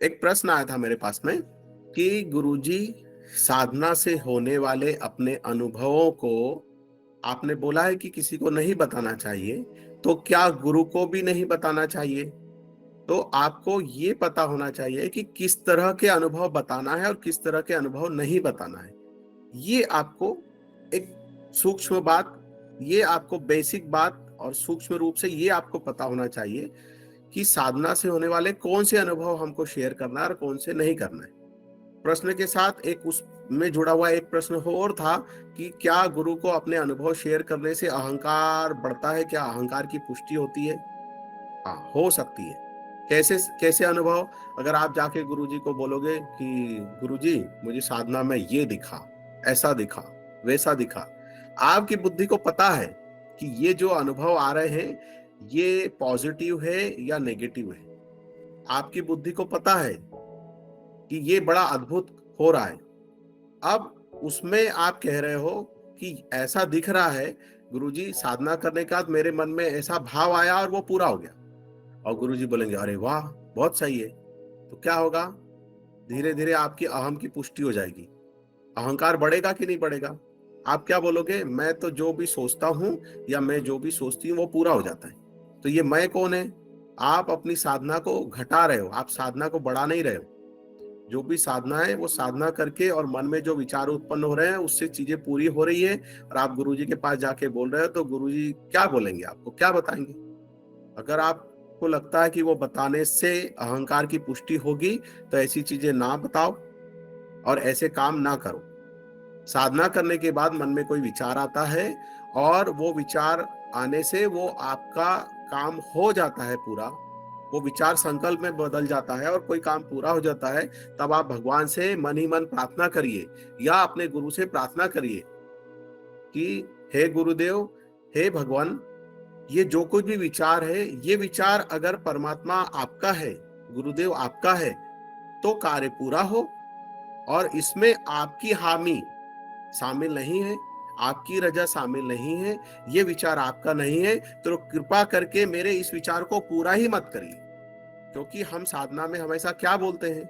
एक प्रश्न आया था मेरे पास में कि गुरुजी, साधना से होने वाले अपने अनुभवों को आपने बोला है कि किसी को नहीं बताना चाहिए, तो क्या गुरु को भी नहीं बताना चाहिए? तो आपको ये पता होना चाहिए कि किस तरह के अनुभव बताना है और किस तरह के अनुभव नहीं बताना है। ये आपको एक सूक्ष्म बात, ये आपको बेसिक बात और सूक्ष्म रूप से ये आपको पता होना चाहिए कि साधना से होने वाले कौन से अनुभव हमको शेयर करना है और कौन से नहीं करना है। प्रश्न के साथ एक उसमें जुड़ा हुआ एक प्रश्न हो और था कि क्या गुरु को अपने अनुभव शेयर करने से अहंकार बढ़ता है? क्या अहंकार की पुष्टि होती है? हाँ, हो सकती है। कैसे कैसे अनुभव? अगर आप जाके गुरुजी को बोलोगे कि गुरुजी, मुझे साधना में ये दिखा, ऐसा दिखा, वैसा दिखा। आपकी बुद्धि को पता है कि ये जो अनुभव आ रहे हैं, ये पॉजिटिव है या नेगेटिव है। आपकी बुद्धि को पता है कि ये बड़ा अद्भुत हो रहा है। अब उसमें आप कह रहे हो कि ऐसा दिख रहा है गुरुजी, साधना करने के बाद मेरे मन में ऐसा भाव आया और वो पूरा हो गया। और गुरुजी बोलेंगे, अरे वाह, बहुत सही है। तो क्या होगा? धीरे धीरे आपकी अहम की पुष्टि हो जाएगी। अहंकार बढ़ेगा कि नहीं बढ़ेगा? आप क्या बोलोगे? मैं तो जो भी सोचता हूं या मैं जो भी सोचती हूँ वो पूरा हो जाता है। तो ये मैं कौन है? आप अपनी साधना को घटा रहे हो, आप साधना को बढ़ा नहीं रहे हो। जो भी साधना है वो साधना करके और मन में जो विचार उत्पन्न हो रहे हैं उससे चीजें पूरी हो रही है, और आप गुरुजी के पास जाके बोल रहे हो तो गुरुजी क्या बोलेंगे? आपको क्या बताएंगे? अगर आपको लगता है कि वो बताने से अहंकार की पुष्टि होगी, तो ऐसी चीजें ना बताओ और ऐसे काम ना करो। साधना करने के बाद मन में कोई विचार आता है और वो विचार आने से वो आपका काम हो जाता है पूरा, वो विचार संकल्प में बदल जाता है और कोई काम पूरा हो जाता है, तब आप भगवान से मन ही मन प्रार्थना करिए या अपने गुरु से प्रार्थना करिए कि हे गुरुदेव, हे भगवान, ये जो कुछ भी विचार है, ये विचार अगर परमात्मा आपका है, गुरुदेव आपका है, तो कार्य पूरा हो और इसमें आपकी हामी शामिल नहीं है, आपकी रजा शामिल नहीं है, ये विचार आपका नहीं है, तो कृपा करके मेरे इस विचार को पूरा ही मत करिए। क्योंकि हम साधना में हमेशा क्या बोलते हैं,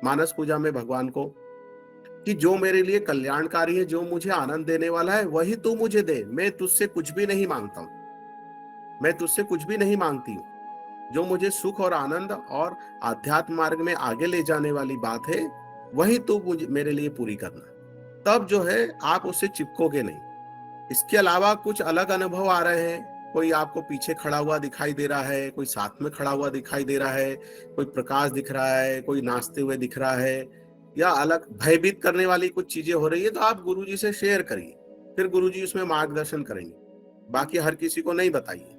मानस पूजा में भगवान को, कि जो मेरे लिए कल्याणकारी है, जो मुझे आनंद देने वाला है, वही तू मुझे दे। मैं तुझसे कुछ भी नहीं मांगता हूं, मैं तुझसे कुछ भी नहीं मांगती हूँ। जो मुझे सुख और आनंद और आध्यात्म मार्ग में आगे ले जाने वाली बात है, वही तू मुझे मेरे लिए पूरी करना। तब जो है आप उससे चिपकोगे नहीं। इसके अलावा कुछ अलग अनुभव आ रहे हैं, कोई आपको पीछे खड़ा हुआ दिखाई दे रहा है, कोई साथ में खड़ा हुआ दिखाई दे रहा है, कोई प्रकाश दिख रहा है, कोई नाचते हुए दिख रहा है, या अलग भयभीत करने वाली कुछ चीजें हो रही है, तो आप गुरुजी से शेयर करिए, फिर गुरुजी उसमें मार्गदर्शन करेंगे। बाकी हर किसी को नहीं बताइए।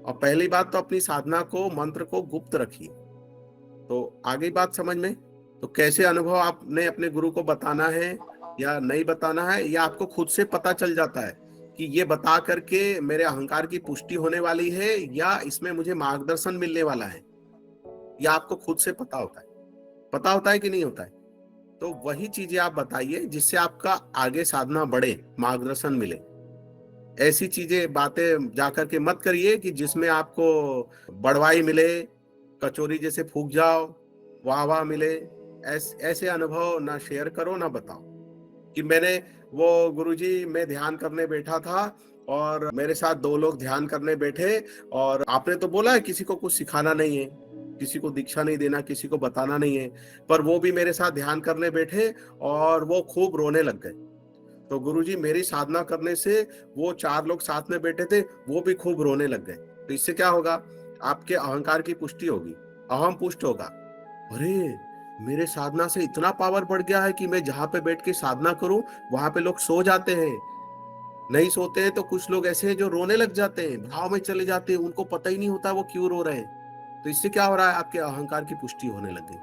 और पहली बात तो अपनी साधना को, मंत्र को गुप्त रखिए। तो आगे बात समझ में? तो कैसे अनुभव आपने अपने गुरु को बताना है या नहीं बताना है, या आपको खुद से पता चल जाता है कि ये बता करके मेरे अहंकार की पुष्टि होने वाली है या इसमें मुझे मार्गदर्शन मिलने वाला है, या आपको खुद से पता होता है? पता होता है कि नहीं होता है? तो वही चीजें आप बताइए जिससे आपका आगे साधना बढ़े, मार्गदर्शन मिले। ऐसी चीजें, बातें जाकर के मत करिए कि जिसमें आपको बड़वाई मिले, कचोरी जैसे फूक जाओ, वाह वाह मिले। ऐसे अनुभव ना शेयर करो, ना बताओ कि मैंने वो गुरुजी, मैं ध्यान करने बैठा था और मेरे साथ दो लोग ध्यान करने बैठे, और आपने तो बोला है किसी को कुछ सिखाना नहीं है, किसी को दीक्षा नहीं देना, किसी को बताना नहीं है, पर वो भी मेरे साथ ध्यान करने बैठे और वो खूब रोने लग गए। तो गुरुजी, मेरी साधना करने से वो चार लोग साथ में बैठे थे, वो भी खूब रोने लग गए। तो इससे क्या होगा? आपके अहंकार की पुष्टि होगी, अहम पुष्ट होगा। अरे, मेरे साधना से इतना पावर बढ़ गया है कि मैं जहां पे बैठ के साधना करूं, वहां पे लोग सो जाते हैं। नहीं सोते हैं तो कुछ लोग ऐसे हैं जो रोने लग जाते हैं, भाव में चले जाते हैं, उनको पता ही नहीं होता वो क्यों रो रहे हैं। तो इससे क्या हो रहा है? आपके अहंकार की पुष्टि होने लग गई।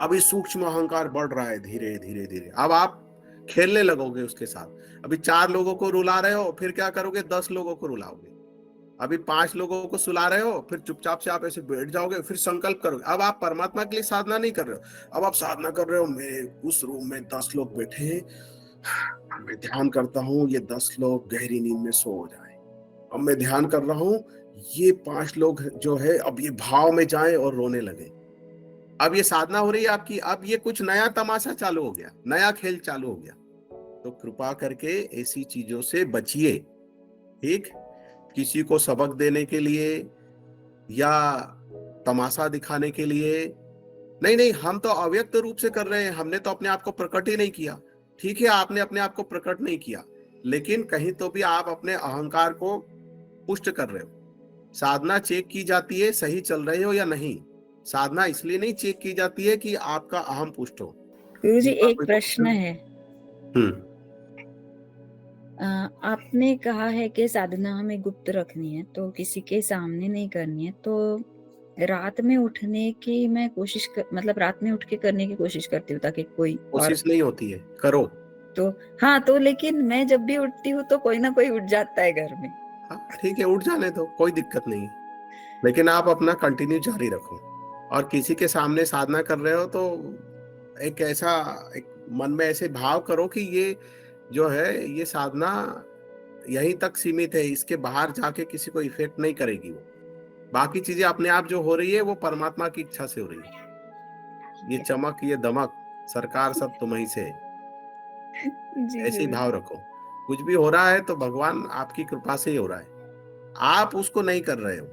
अभी सूक्ष्म अहंकार बढ़ रहा है धीरे धीरे धीरे। अब आप खेलने लगोगे उसके साथ। अभी चार लोगों को रुला रहे हो, फिर क्या करोगे? 10 लोगों को रुलाओगे। अभी 5 लोगों को सुला रहे हो, फिर चुपचाप से आप ऐसे बैठ जाओगे, फिर संकल्प करोगे। अब आप परमात्मा के लिए साधना नहीं कर रहे हो, अब आप साधना कर रहे हो, मेरे उस रूम में 10 लोग बैठे हैं, मैं ध्यान करता हूँ ये 10 लोग गहरी नींद में सो जाए। अब मैं ध्यान कर रहा हूँ, ये 5 लोग जो है अब ये भाव में जाए और रोने लगे। अब ये साधना हो रही है आपकी, अब ये कुछ नया तमाशा चालू हो गया, नया खेल चालू हो गया। तो कृपा करके ऐसी चीजों से बचिए। ठीक, किसी को सबक देने के लिए या तमाशा दिखाने के लिए नहीं, नहीं, हम तो अव्यक्त रूप से कर रहे हैं, हमने तो अपने आप को प्रकट ही नहीं किया। ठीक है, आपने अपने आप को प्रकट नहीं किया, लेकिन कहीं तो भी आप अपने अहंकार को पुष्ट कर रहे हो। साधना चेक की जाती है सही चल रहे हो या नहीं। साधना इसलिए नहीं चेक की जाती है कि आपका अहम पुष्ट हो। गुरुजी इस बार एक कोई प्रश्न है। आपने कहा है कि साधना हमें गुप्त रखनी है, तो किसी के सामने नहीं करनी है। तो रात में उठने की मैं मतलब रात में उठ के करने की कोशिश करती हूँ ताकि कोई और कोशिश नहीं होती है, करो। तो हाँ, तो लेकिन मैं जब भी उठती हूँ तो कोई ना कोई उठ जाता है घर में। हाँ ठीक है, उठ जाने दो, कोई दिक्कत नहीं है, लेकिन आप अपना कंटिन्यू जारी रखो। और किसी के सामने साधना कर रहे हो तो एक ऐसा, एक मन में ऐसे भाव करो कि ये जो है ये साधना यहीं तक सीमित है, इसके बाहर जाके किसी को इफेक्ट नहीं करेगी। वो बाकी चीजें अपने आप जो हो रही है वो परमात्मा की इच्छा से हो रही है। ये चमक, ये दमक, सरकार सब तुम्हीं से है। जी ऐसे ही भाव गुरुजी। रखो। कुछ भी हो रहा है तो भगवान आपकी कृपा से ही हो रहा है, आप उसको नहीं कर रहे हो,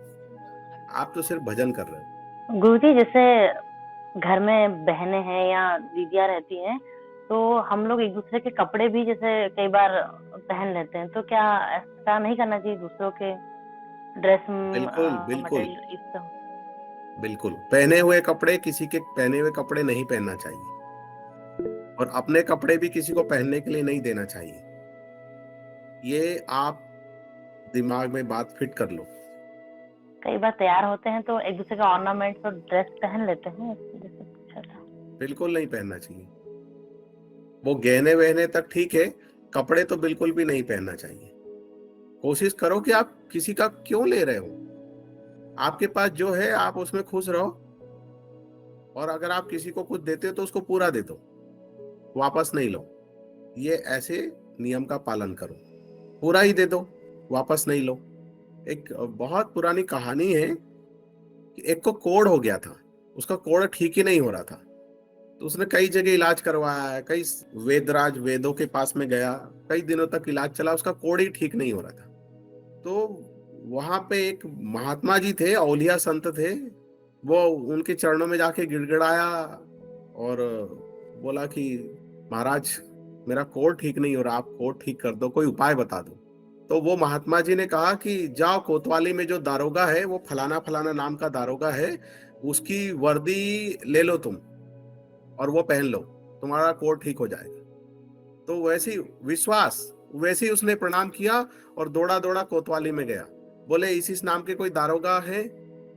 आप तो सिर्फ भजन कर रहे हो। गुरुजी, जैसे घर में बहनें हैं या दीदियां रहती हैं, तो हम लोग एक दूसरे के कपड़े भी जैसे कई बार पहन लेते हैं, तो क्या ऐसा नहीं करना चाहिए? दूसरों के ड्रेस बिल्कुल बिल्कुल मटेरियल इस सब। बिल्कुल, पहने हुए कपड़े किसी के पहने हुए कपड़े नहीं पहनना चाहिए, और अपने कपड़े भी किसी को पहनने के लिए नहीं देना चाहिए। ये आप दिमाग में बात फिट कर लो। कई बार तैयार होते हैं तो एक दूसरे का ऑर्नामेंट्स और ड्रेस पहन लेते हैं, जैसे पूछा था। बिल्कुल नहीं पहनना चाहिए। वो गहने वहने तक ठीक है, कपड़े तो बिल्कुल भी नहीं पहनना चाहिए। कोशिश करो कि आप किसी का क्यों ले रहे हो, आपके पास जो है आप उसमें खुश रहो। और अगर आप किसी को कुछ देते हो तो उसको पूरा दे दो, वापस नहीं लो। ये ऐसे नियम का पालन करो, पूरा ही दे दो, वापस नहीं लो। एक बहुत पुरानी कहानी है कि एक को कोढ़ हो गया था, उसका कोढ़ ठीक ही नहीं हो रहा था, तो उसने कई जगह इलाज करवाया है, कई वेदराज वेदों के पास में गया, कई दिनों तक इलाज चला, उसका कोढ़ ही ठीक नहीं हो रहा था। तो वहां पे एक महात्मा जी थे, औलिया संत थे, वो उनके चरणों में जाके गिड़गिड़ाया और बोला कि महाराज मेरा कोढ़ ठीक नहीं हो रहा, आप कोढ़ ठीक कर दो, कोई उपाय बता दो। तो वो महात्मा जी ने कहा कि जाओ कोतवाली में जो दारोगा है, वो फलाना फलाना नाम का दारोगा है, उसकी वर्दी ले लो तुम और वो पहन लो, तुम्हारा कोढ़ ठीक हो जाएगा। तो वैसे ही विश्वास, वैसे ही उसने प्रणाम किया और दौड़ा दौड़ा कोतवाली में गया। बोले इस नाम के कोई दारोगा है?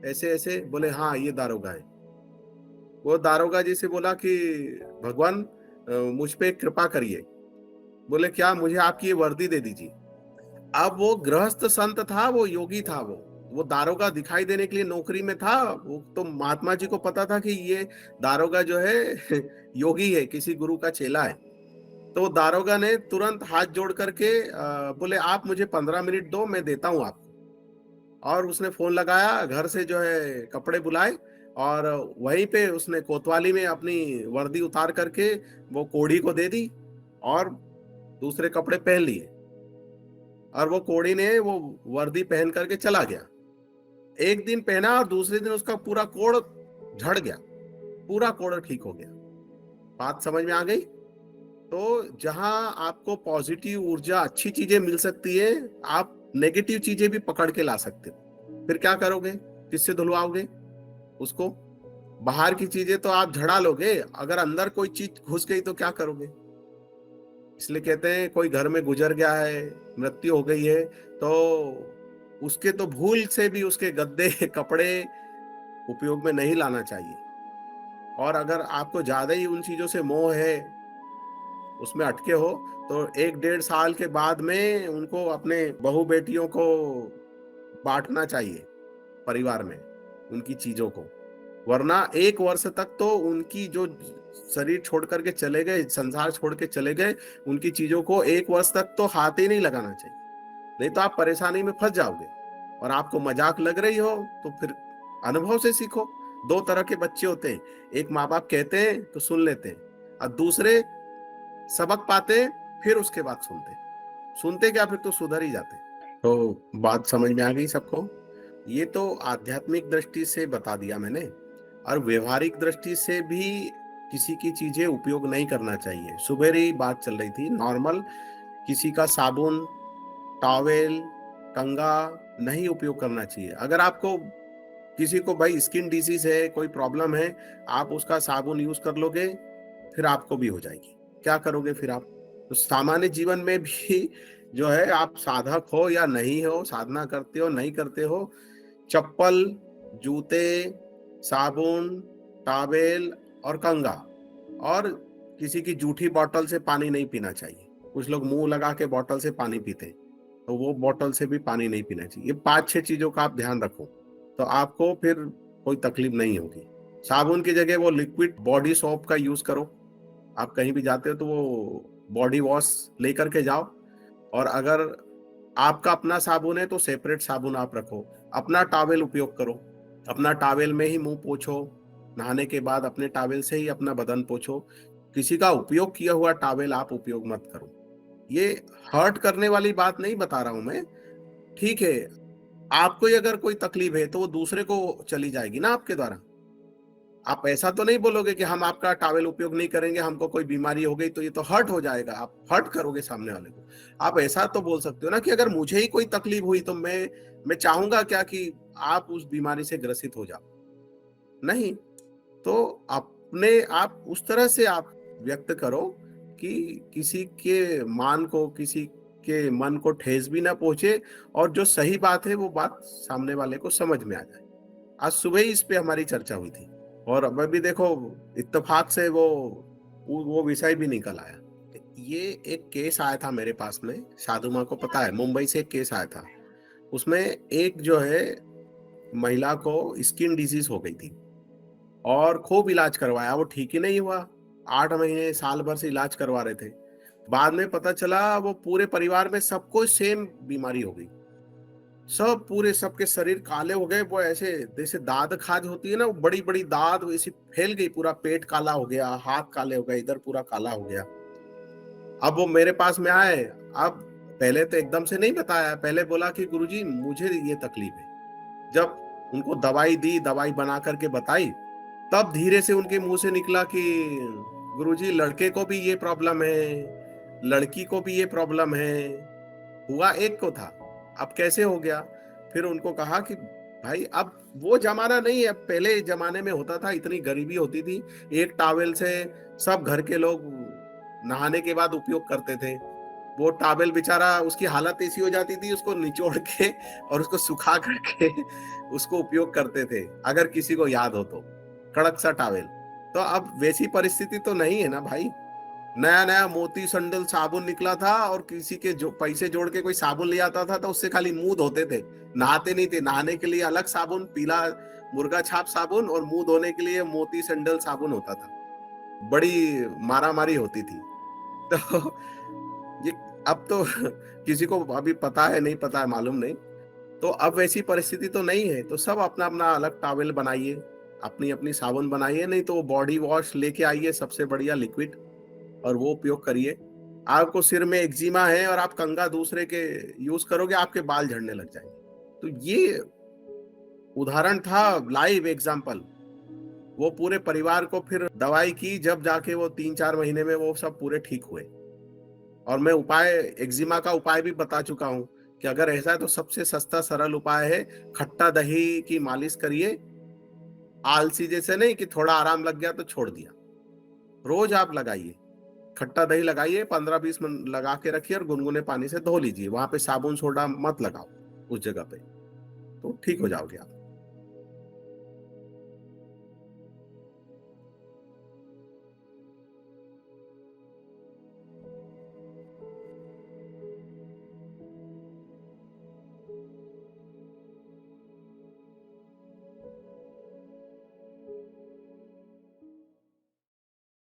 ऐसे ऐसे बोले हाँ ये दारोगा है। वो दारोगा जी से बोला कि भगवान मुझ पे कृपा करिए। बोले क्या? मुझे आपकी ये वर्दी दे दीजिए। अब वो गृहस्थ संत था, वो योगी था, वो दारोगा दिखाई देने के लिए नौकरी में था। वो तो महात्मा जी को पता था कि ये दारोगा जो है योगी है, किसी गुरु का चेला है। तो दारोगा ने तुरंत हाथ जोड़ करके बोले आप मुझे 15 मिनट दो, मैं देता हूं आपको। और उसने फोन लगाया, घर से जो है कपड़े बुलाए, और वहीं पे उसने कोतवाली में अपनी वर्दी उतार करके वो कोढ़ी को दे दी और दूसरे कपड़े पहन लिए। और वो कोढ़ी ने वो वर्दी पहन करके चला गया। एक दिन पहना और दूसरे दिन उसका पूरा कोढ़ झड़ गया, पूरा कोढ़ ठीक हो गया। बात समझ में आ गई? तो जहां आपको पॉजिटिव ऊर्जा, अच्छी चीजें मिल सकती है, आप नेगेटिव चीजें भी पकड़ के ला सकते हो। फिर क्या करोगे? किससे धुलवाओगे उसको? बाहर की चीजें तो आप झड़ा लोगे, अगर अंदर कोई चीज घुस गई तो क्या करोगे? इसलिए कहते हैं कोई घर में गुजर गया है, मृत्यु हो गई है, तो उसके तो भूल से भी उसके गद्दे कपड़े उपयोग में नहीं लाना चाहिए। और अगर आपको ज्यादा ही उन चीजों से मोह है, उसमें अटके हो, तो 1-1.5 साल के बाद में उनको अपने बहू बेटियों को बांटना चाहिए परिवार में, उनकी चीजों को। वरना 1 वर्ष तक तो उनकी जो शरीर छोड़ करके चले गए, संसार छोड़ के चले गए, उनकी चीजों को 1 वर्ष तक तो हाथ ही नहीं लगाना चाहिए, नहीं तो आप परेशानी में फंस जाओगे। और आपको मजाक लग रही हो तो फिर अनुभव से सीखो। दो तरह के बच्चे होते हैं, एक माँ बाप कहते हैं तो सुन लेते हैं, और दूसरे सबक पाते हैं फिर उसके बाद सुनते हैं। सुनते क्या, फिर तो सुधर ही जाते हैं। तो बात समझ में आ गई सबको? ये तो आध्यात्मिक दृष्टि से बता दिया मैंने, और व्यवहारिक दृष्टि से भी किसी की चीजें उपयोग नहीं करना चाहिए। सुबह ही बात चल रही थी, नॉर्मल किसी का साबुन, टॉवेल, कंघा नहीं उपयोग करना चाहिए। अगर आपको किसी को भाई स्किन डिजीज है, कोई प्रॉब्लम है, आप उसका साबुन यूज कर लोगे, फिर आपको भी हो जाएगी। क्या करोगे फिर आप? तो सामान्य जीवन में भी जो है, आप साधक हो या नहीं हो, साधना करते हो नहीं करते हो, चप्पल, जूते, साबुन, टॉवेल और कंघा, और किसी की जूठी बोतल से पानी नहीं पीना चाहिए। कुछ लोग मुंह लगा के बोतल से पानी पीते हैं, तो वो बोतल से भी पानी नहीं पीना चाहिए। ये 5-6 चीजों का आप ध्यान रखो, तो आपको फिर कोई तकलीफ नहीं होगी। साबुन की जगह वो लिक्विड बॉडी सोप का यूज करो। आप कहीं भी जाते हो तो वो बॉडी वॉश लेकर के जाओ, और अगर आपका अपना साबुन है तो सेपरेट साबुन आप रखो। अपना टॉवेल उपयोग करो, अपना टॉवेल में ही मुंह पोछो, नहाने के बाद अपने टॉवेल से ही अपना बदन पोछो। किसी का उपयोग किया हुआ टॉवेल आप उपयोग मत करो। ये हर्ट करने वाली बात नहीं बता रहा हूं मैं, ठीक है? आपको ही अगर कोई तकलीफ है तो वो दूसरे को चली जाएगी ना आपके द्वारा। आप ऐसा तो नहीं बोलोगे कि हम आपका टॉवेल उपयोग नहीं करेंगे, हमको कोई बीमारी हो गई तो ये तो हर्ट हो जाएगा, आप हर्ट करोगे सामने वाले को। आप ऐसा तो बोल सकते हो ना कि अगर मुझे ही कोई तकलीफ हुई तो मैं चाहूंगा क्या कि आप उस बीमारी से ग्रसित हो जाओ? नहीं। तो अपने आप उस तरह से आप व्यक्त करो कि किसी के मान को, किसी के मन को ठेस भी ना पहुंचे, और जो सही बात है वो बात सामने वाले को समझ में आ जाए। आज सुबह ही इस पे हमारी चर्चा हुई थी, और अब भी देखो इत्तेफाक से वो विषय भी निकल आया। ये एक केस आया था मेरे पास में, साधु माँ को पता है, मुंबई से एक केस आया था। उसमें एक जो है महिला को स्किन डिजीज हो गई थी, और खूब इलाज करवाया, वो ठीक ही नहीं हुआ। 8 महीने साल भर से इलाज करवा रहे थे। बाद में पता चला वो पूरे परिवार में सबको सेम बीमारी हो गई। सब पूरे सबके शरीर काले हो गए। वो ऐसे जैसे दाद खाज होती है ना, वो बड़ी बड़ी दाद वैसी फैल गई, पूरा पेट काला हो गया, हाथ काले हो गए, इधर पूरा काला हो गया। अब वो मेरे पास में आए। अब पहले तो एकदम से नहीं बताया, पहले बोला कि गुरुजी मुझे ये तकलीफ है। जब उनको दवाई दी, दवाई बना करके बताई, तब धीरे से उनके मुंह से निकला कि गुरुजी लड़के को भी ये प्रॉब्लम है, लड़की को भी ये प्रॉब्लम है। हुआ एक को था, अब कैसे हो गया? फिर उनको कहा कि भाई अब वो जमाना नहीं है, अब पहले जमाने में होता था, इतनी गरीबी होती थी, एक टॉवेल से सब घर के लोग नहाने के बाद उपयोग करते थे। वो टॉवेल बेचारा, उसकी हालत ऐसी हो जाती थी, उसको निचोड़ के और उसको सुखा करके उसको उपयोग करते थे, अगर किसी को याद हो तो, कड़क सा टॉवेल। तो अब वैसी परिस्थिति तो नहीं है ना भाई। नया नया मोती संडल साबुन निकला था, और किसी के जो पैसे जोड़ के कोई साबुन ले आता था तो उससे खाली मुंह धोते थे, नहाते नहीं थे। नहाने के लिए अलग साबुन, पीला मुर्गा छाप साबुन, और मुंह धोने के लिए मोती संडल साबुन होता था। बड़ी मारामारी होती थी। तो ये अब तो किसी को अभी पता है नहीं पता है मालूम नहीं। तो अब वैसी परिस्थिति तो नहीं है, तो सब अपना अपना अलग टॉवेल बनाइए, अपनी अपनी साबुन बनाइए, नहीं तो बॉडी वॉश लेके आइए सबसे बढ़िया लिक्विड, और वो उपयोग करिए। आपको सिर में एक्जिमा है और आप कंघा दूसरे के यूज करोगे, आपके बाल झड़ने लग जाएंगे। तो ये उदाहरण था, लाइव एग्जांपल। वो पूरे परिवार को फिर दवाई की, जब जाके वो 3-4 महीने में वो सब पूरे ठीक हुए। और मैं उपाय, एक्जिमा का उपाय भी बता चुका हूं कि अगर ऐसा है तो सबसे सस्ता सरल उपाय है, खट्टा दही की मालिश करिए। आलसी जैसे नहीं कि थोड़ा आराम लग गया तो छोड़ दिया, रोज आप लगाइए, खट्टा दही लगाइए, 15-20 मिनट लगा के रखिए, और गुनगुने पानी से धो लीजिए। वहां पे साबुन सोडा मत लगाओ उस जगह पे, तो ठीक हो जाओगे आप।